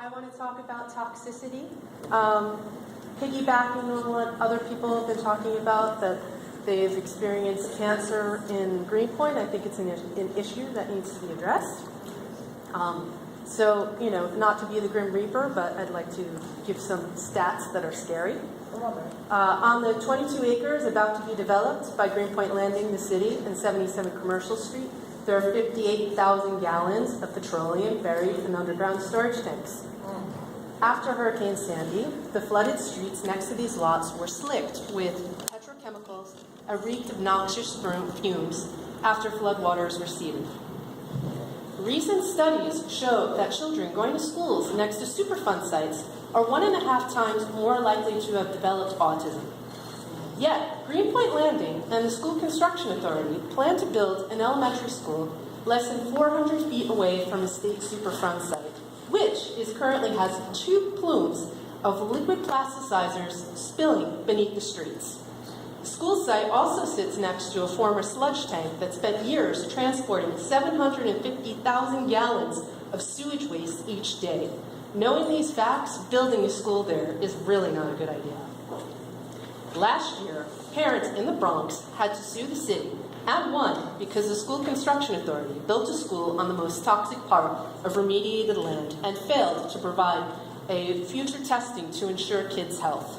I want to talk about toxicity. Piggybacking on what other people have been talking about, that they've experienced cancer in Greenpoint, I think it's an issue that needs to be addressed. So, not to be the Grim Reaper, but I'd like to give some stats that are scary. On the 22 acres about to be developed by Gptlanding, the city, and 77 Commercial Street, there are 58,000 gallons of petroleum buried in underground storage tanks. After Hurricane Sandy, the flooded streets next to these lots were slicked with petrochemicals and reeked of noxious fumes after floodwaters receded. Recent studies show that children going to schools next to Superfund sites are 1.5 times more likely to have developed autism. Yet, Gptlanding and the School Construction Authority plan to build an elementary school less than 400 feet away from a state Superfund site, which currently has 2 plumes of liquid plasticizers spilling beneath the streets. The school site also sits next to a former sludge tank that spent years transporting 750,000 gallons of sewage waste each day. Knowing these facts, building a school there is really not a good idea. Last year, parents in the Bronx had to sue the city and won because the School Construction Authority built a school on the most toxic part of remediated land and failed to provide a future testing to ensure kids' health.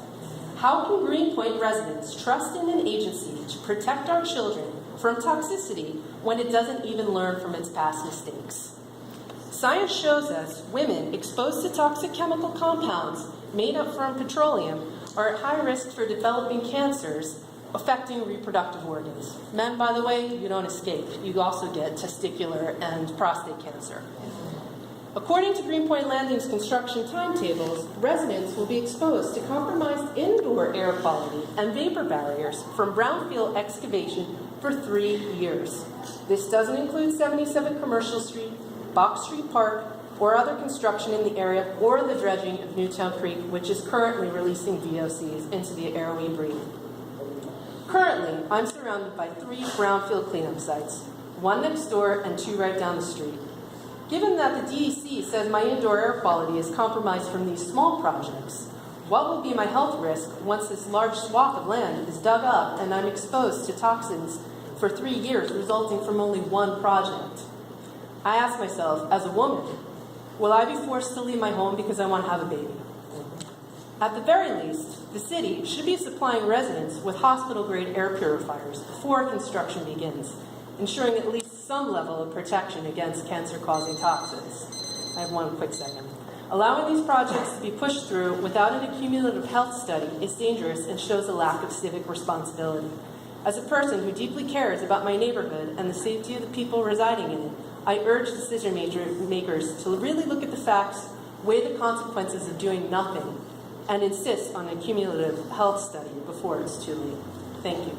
How can Greenpoint residents trust in an agency to protect our children from toxicity when it doesn't even learn from its past mistakes? Science shows us women exposed to toxic chemical compounds made up from petroleum are at high risk for developing cancers affecting reproductive organs. Men, by the way, you don't escape. You also get testicular and prostate cancer. According to Gptlanding's construction timetables, residents will be exposed to compromised indoor air quality and vapor barriers from brownfield excavation for 3 years. This doesn't include 77 Commercial Street, Box Street Park, or other construction in the area, or the dredging of Newtown Creek, which is currently releasing VOCs into the air we breathe. Currently, I'm surrounded by 3 brownfield cleanup sites, 1 next door and 2 right down the street. Given that the DEC says my indoor air quality is compromised from these small projects, what will be my health risk once this large swath of land is dug up and I'm exposed to toxins for 3 years resulting from only 1 project? I ask myself, as a woman, will I be forced to leave my home because I want to have a baby? At the very least, the city should be supplying residents with hospital-grade air purifiers before construction begins, ensuring at least some level of protection against cancer-causing toxins. I have one quick second. Allowing these projects to be pushed through without an accumulative health study is dangerous and shows a lack of civic responsibility. As a person who deeply cares about my neighborhood and the safety of the people residing in it, I urge decision makers to really look at the facts, weigh the consequences of doing nothing, and insist on a cumulative health study before it's too late. Thank you.